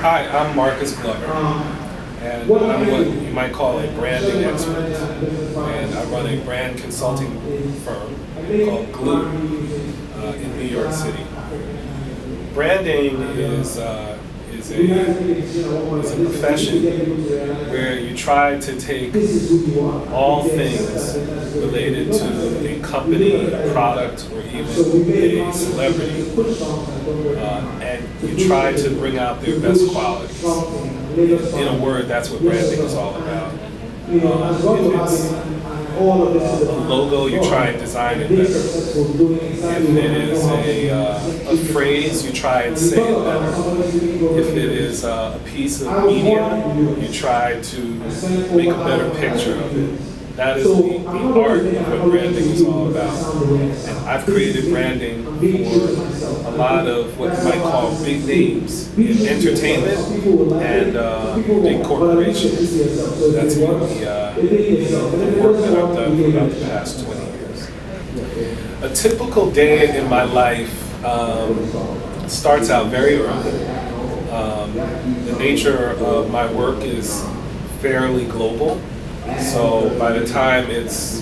Hi, I'm Marcus Glover, and I'm what you might call a branding expert, and I run a brand consulting firm called GLU in New York City. Branding is a profession where you try to take all things related to a company, a product, or even a celebrity, and you try to bring out their best qualities. In a word, that's what branding is all about. If it's a logo, you try and design it better. If it is a phrase, you try and say it better. If it is a piece of media, you try to make a better picture of it. That is the art of what branding is all about. And I've created branding for a lot of what you might call big names in entertainment and big corporations. That's been the work that I've done for about the past 20 years. A typical day in my life starts out very early. The nature of my work is fairly global. So by the time it's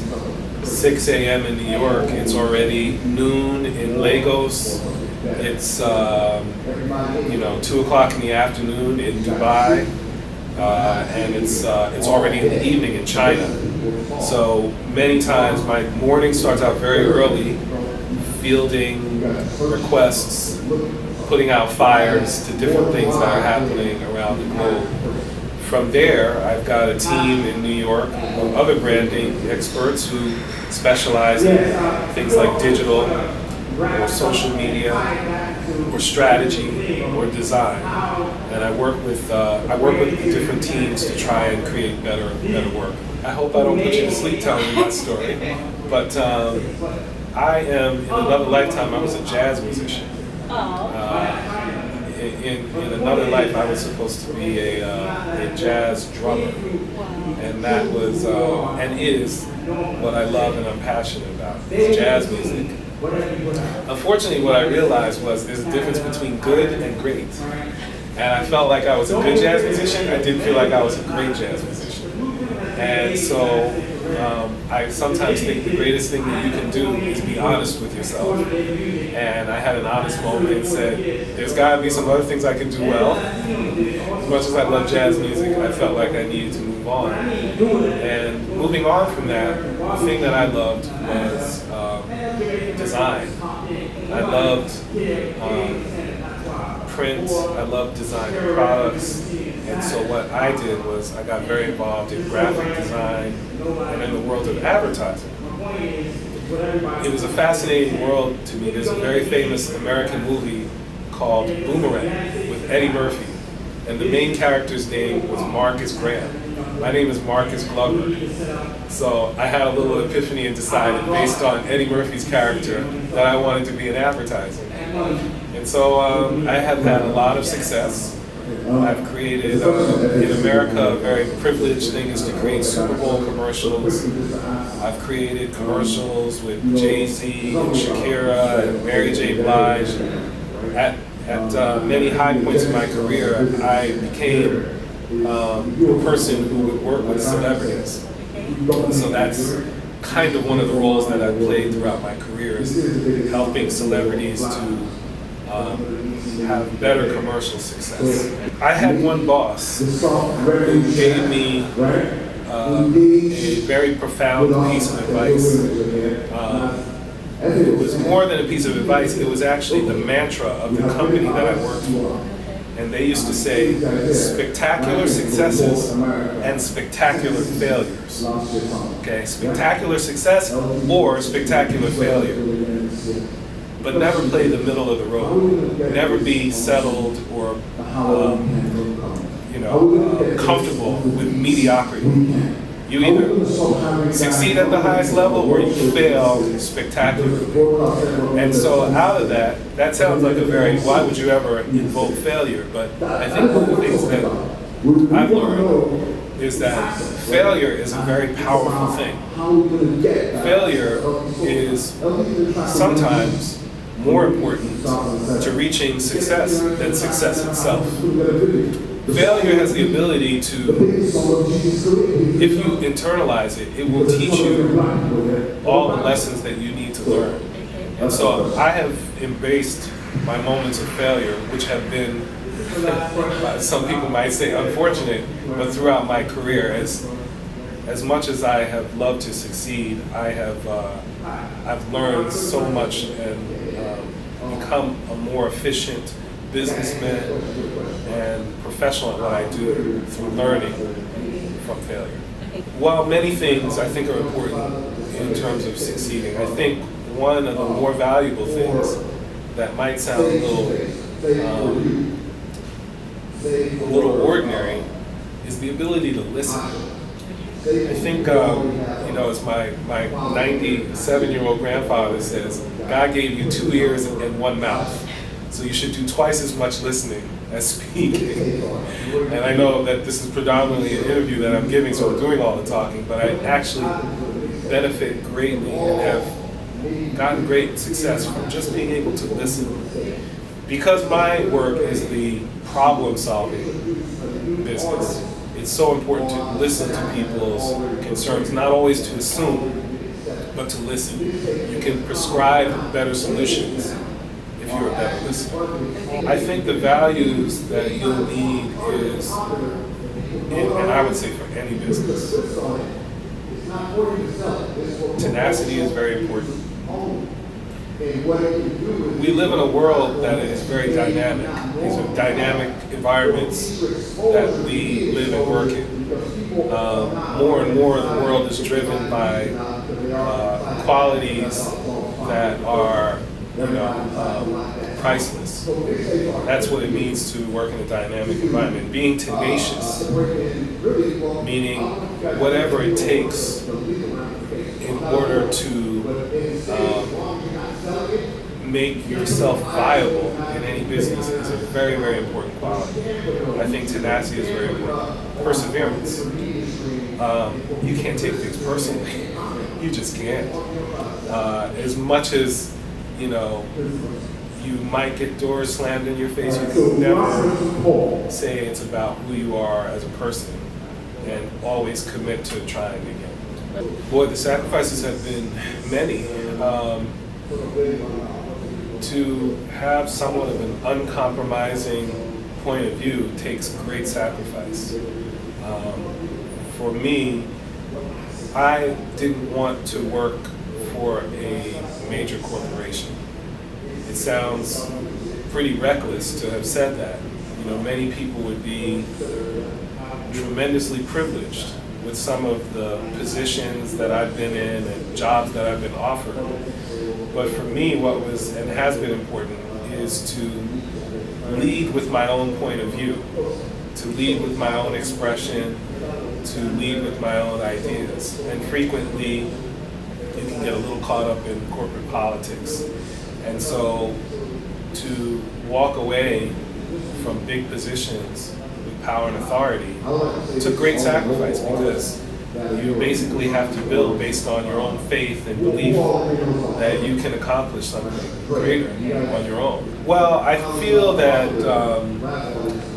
6 a.m. in New York, it's already noon in Lagos. It's 2 o'clock in the afternoon in Dubai, and it's already in the evening in China. So many times my morning starts out very early, fielding requests, putting out fires to different things that are happening around the globe. From there, I've got a team in New York of other branding experts who specialize in things like digital or social media or strategy or design. And I work with the different teams to try and create better work. I hope I don't put you to sleep telling you that story, but I am, in another lifetime, I was a jazz musician. In another life, I was supposed to be a jazz drummer, and that was and is what I love and I'm passionate about, is jazz music. Unfortunately, what I realized was there's a difference between good and great, and I felt like I was a good jazz musician. I didn't feel like I was a great jazz musician, and so I sometimes think the greatest thing that you can do is be honest with yourself. And I had an honest moment and said, there's got to be some other things I can do well. As much as I love jazz music, I felt like I needed to move on. And moving on from that, the thing that I loved was design. I loved print, I loved designing products. And so what I did was I got very involved in graphic design and in the world of advertising. It was a fascinating world to me. There's a very famous American movie called Boomerang with Eddie Murphy, and the main character's name was Marcus Graham. My name is Marcus Glover. So I had a little epiphany and decided, based on Eddie Murphy's character, that I wanted to be in advertising. And so I have had a lot of success. I've created, in America, a very privileged thing is to create Super Bowl commercials. I've created commercials with Jay-Z and Shakira and Mary J. Blige. At many high points in my career, I became a person who would work with celebrities. So that's kind of one of the roles that I've played throughout my career, is helping celebrities to have better commercial success. I had one boss who gave me a very profound piece of advice. It was more than a piece of advice, it was actually the mantra of the company that I worked for. And they used to say, spectacular successes and spectacular failures. Okay, spectacular success or spectacular failure. But never play the middle of the road. Never be settled or comfortable with mediocrity. You either succeed at the highest level or you fail spectacularly. And so out of that sounds like a very, why would you ever invoke failure? But I think one of the things that I've learned is that failure is a very powerful thing. Failure is sometimes more important to reaching success than success itself. Failure has the ability to, if you internalize it, it will teach you all the lessons that you need to learn. And so I have embraced my moments of failure, which have been, some people might say unfortunate, but throughout my career, as much as I have loved to succeed, I've learned so much and become a more efficient businessman and professional at what I do through learning from failure. While many things I think are important in terms of succeeding, I think one of the more valuable things that might sound a little ordinary is the ability to listen. I think, as my 97-year-old grandfather says, God gave you 2 ears and 1 mouth. So you should do twice as much listening as speaking. And I know that this is predominantly an interview that I'm giving, so I'm doing all the talking, but I actually benefit greatly and have gotten great success from just being able to listen. Because my work is the problem-solving business, it's so important to listen to people's concerns, not always to assume, but to listen. You can prescribe better solutions if you're a better listener. I think the values that you'll need is, and I would say for any business, tenacity is very important. We live in a world that is very dynamic. These are dynamic environments that we live and work in. More and more of the world is driven by qualities that are priceless. That's what it means to work in a dynamic environment. Being tenacious, meaning whatever it takes in order to make yourself viable in any business is a very, very important quality. I think tenacity is very important. Perseverance. You can't take things personally. You just can't. As much as, you might get doors slammed in your face, you can never say it's about who you are as a person and always commit to trying again. Boy, the sacrifices have been many. To have somewhat of an uncompromising point of view takes great sacrifice. For me, I didn't want to work for a major corporation. It sounds pretty reckless to have said that. Many people would be tremendously privileged with some of the positions that I've been in and jobs that I've been offered. But for me, what was and has been important is to lead with my own point of view, to lead with my own expression, to lead with my own ideas. And frequently, you can get a little caught up in corporate politics. And so to walk away from big positions with power and authority took great sacrifice, because you basically have to build based on your own faith and belief that you can accomplish something greater on your own. Well, I feel that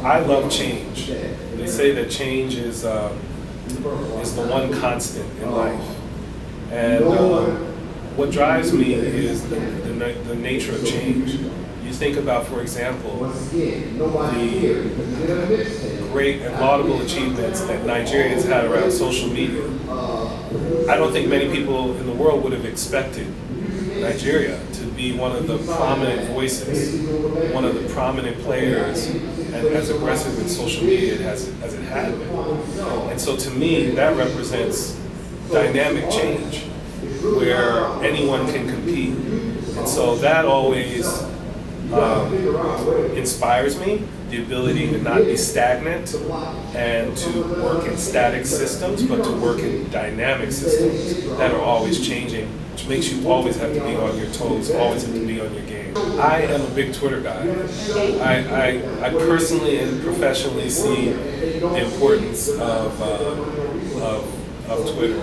I love change. They say that change is the one constant in life. And what drives me is the nature of change. You think about, for example, the great and laudable achievements that Nigeria has had around social media. I don't think many people in the world would have expected Nigeria to be one of the prominent voices, one of the prominent players, and as aggressive in social media as it had been. And so to me, that represents dynamic change, where anyone can compete. And so that always inspires me, the ability to not be stagnant and to work in static systems, but to work in dynamic systems that are always changing, which makes you always have to be on your toes, always have to be on your game. I am a big Twitter guy. I personally and professionally see the importance of Twitter.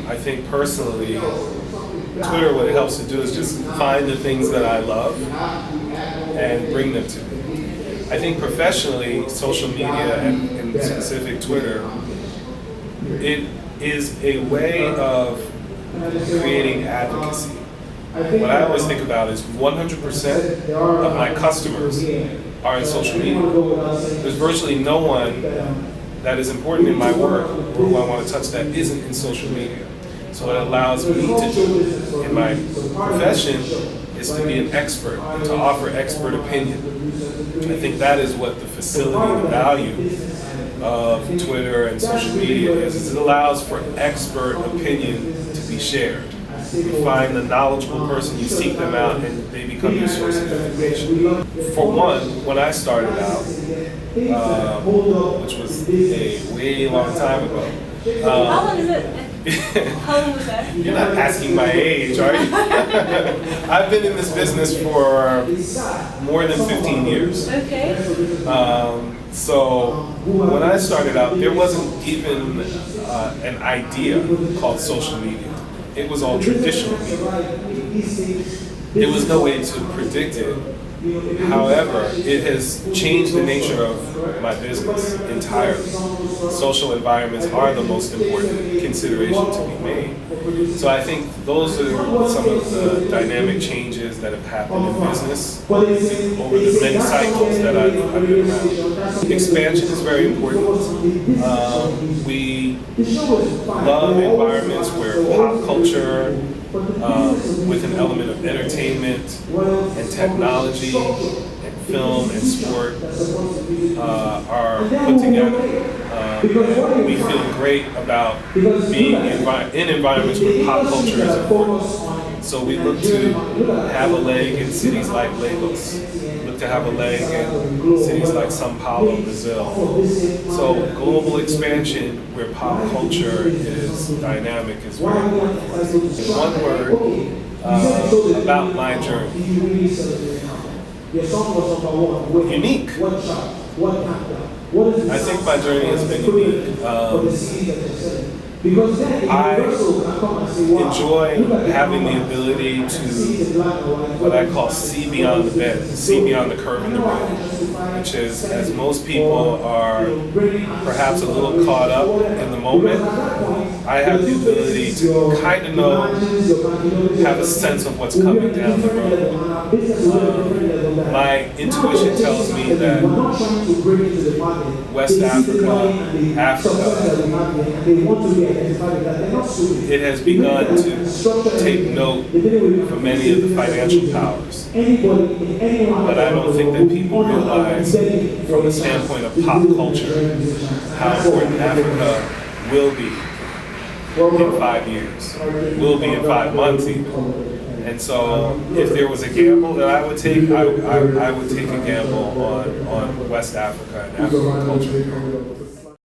I think personally, Twitter, what it helps to do is just find the things that I love and bring them to me. I think professionally, social media and specific Twitter, it is a way of creating advocacy. What I always think about is 100% of my customers are in social media. There's virtually no one that is important in my work or who I want to touch that isn't in social media. So what it allows me to do in my profession is to be an expert and to offer expert opinion. I think that is what the facility and the value of Twitter and social media is it allows for expert opinion to be shared. You find the knowledgeable person, you seek them out, and they become your source of information. For one, when I started out, which was a way long time ago. How long is it? How long was that? You're not asking my age, are you? I've been in this business for more than 15 years. Okay. So when I started out, there wasn't even an idea called social media. It was all traditional media. There was no way to predict it. However, it has changed the nature of my business entirely. Social environments are the most important consideration to be made. So I think those are some of the dynamic changes that have happened in business over the many cycles that I've been around. Expansion is very important. We love environments where pop culture, with an element of entertainment and technology and film and sport are put together. We feel great about being in environments where pop culture is important. So we look to have a leg in cities like Lagos, look to have a leg in cities like São Paulo, Brazil. So global expansion where pop culture is dynamic is very important for us. In one word, about my journey. Unique. I think my journey has been unique. I enjoy having the ability to, what I call, see beyond the bend, see beyond the curve in the road, which is, as most people are perhaps a little caught up in the moment, I have the ability to kind of know, have a sense of what's coming down the road. My intuition tells me that West Africa, it has begun to take note for many of the financial powers. But I don't think that people realize, from the standpoint of pop culture, how important Africa will be in 5 years, will be in 5 months even. And so if there was a gamble that I would take, I would take a gamble on West Africa and African culture.